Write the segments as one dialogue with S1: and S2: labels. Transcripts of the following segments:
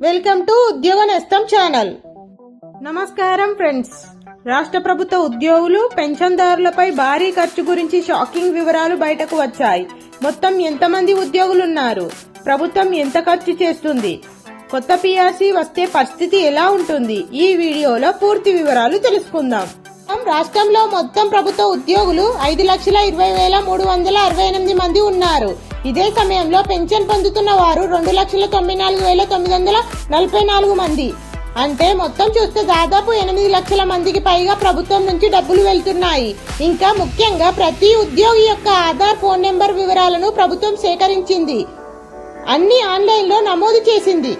S1: Welcome to ఉద్యోగ నేస్తం channel. నమస్కారం ఫ్రెండ్స్. రాష్ట్ర ప్రభుత్వ ఉద్యోగులు పెన్షన్దారులపై భారీ ఖర్చు గురించి షాకింగ్ వివరాలు బయటకు వచ్చాయి. మొత్తం ఎంతమంది ఉద్యోగులున్నారు, ప్రభుత్వం ఎంత ఖర్చు చేస్తుంది, కొత్త పిఆర్సీ వస్తే పరిస్థితి ఎలా ఉంటుంది, ఈ వీడియోలో పూర్తి వివరాలు తెలుసుకుందాం. రాష్ట్రంలో మొత్తం ప్రభుత్వ ఉద్యోగులు 5,20,368 మంది ఉన్నారు. ఇదే సమయంలో పెన్షన్ పొందుతున్న వారు 2,94,944 మంది. అంటే మొత్తం చూస్తే దాదాపు 8 లక్షల మందికి పైగా ప్రభుత్వం నుంచి డబ్బులు వెళ్తున్నాయి. ఇంకా ముఖ్యంగా ప్రతి ఉద్యోగి యొక్క ఆధార్, ఫోన్ నెంబర్ వివరాలను ప్రభుత్వం సేకరించింది, అన్ని ఆన్లైన్ లో నమోదు చేసింది.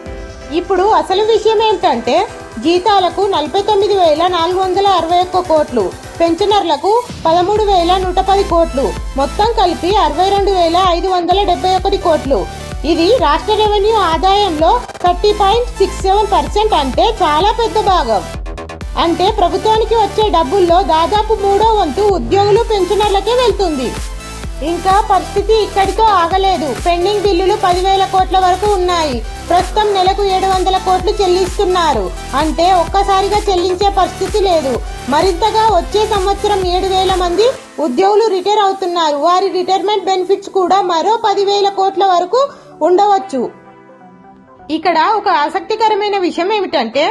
S1: ఇప్పుడు అసలు విషయం ఏమిటంటే, జీతాలకు 49,461 కోట్లు, పెన్షనర్లకు 13,110 కోట్లు, మొత్తం కలిపి 62,571 కోట్లు. ఇది రాష్ట్ర రెవెన్యూ ఆదాయంలో 30.67%, అంటే చాలా పెద్ద భాగం. అంటే ప్రభుత్వానికి వచ్చే డబ్బుల్లో దాదాపు 3వ వంతు ఉద్యోగులు, పెన్షనర్లకే వెళ్తుంది. ఇంకా పరిస్థితి ఇక్కడితో ఆగలేదు. పెండింగ్ బిల్లులు 10,000 కోట్ల వరకు ఉన్నాయి. ప్రస్తుతం నెలకు 700 కోట్లు చెల్లిస్తున్నారు. అంటే ఒక్కసారిగా చెల్లించే పరిస్థితి లేదు. మరింతగా వచ్చే సంవత్సరం 7,000 మంది ఉద్యోగులు రిటైర్ అవుతున్నారు. వారి రిటైర్మెంట్ బెనిఫిట్స్ కూడా మరో 10,000 కోట్ల వరకు ఉండవచ్చు. ఇక్కడ ఒక ఆసక్తికరమైన విషయం ఏమిటంటే,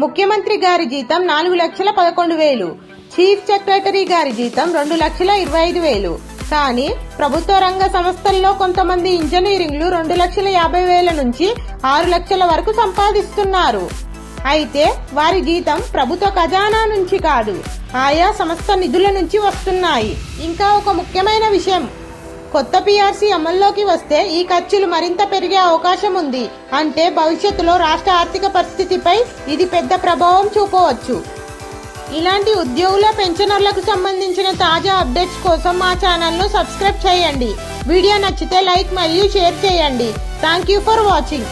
S1: ముఖ్యమంత్రి గారి జీతం 4,11,000, చీఫ్ సెక్రటరీ గారి జీతం 2,25,000. కానీ ప్రభుత్వ రంగ సంస్థల్లో కొంతమంది ఇంజనీరింగ్లు 2,50,000 నుంచి 6 లక్షల వరకు సంపాదిస్తున్నారు. అయితే వారి జీతం ప్రభుత్వ ఖజానా నుంచి కాదు, ఆయా సంస్థ నిధుల నుంచి వస్తున్నాయి. ఇంకా ఒక ముఖ్యమైన విషయం, కొత్త పిఆర్సీ అమల్లోకి వస్తే ఈ ఖర్చులు మరింత పెరిగే అవకాశం ఉంది. అంటే భవిష్యత్తులో రాష్ట్ర ఆర్థిక పరిస్థితిపై ఇది పెద్ద ప్రభావం చూపవచ్చు. ఇలాంటి ఉద్యోగుల, పెన్షనర్లకు సంబంధించిన తాజా అప్డేట్స్ కోసం మా ఛానల్ను సబ్స్క్రైబ్ చేయండి. వీడియో నచ్చితే లైక్ మరియు షేర్ చేయండి. Thank you for watching.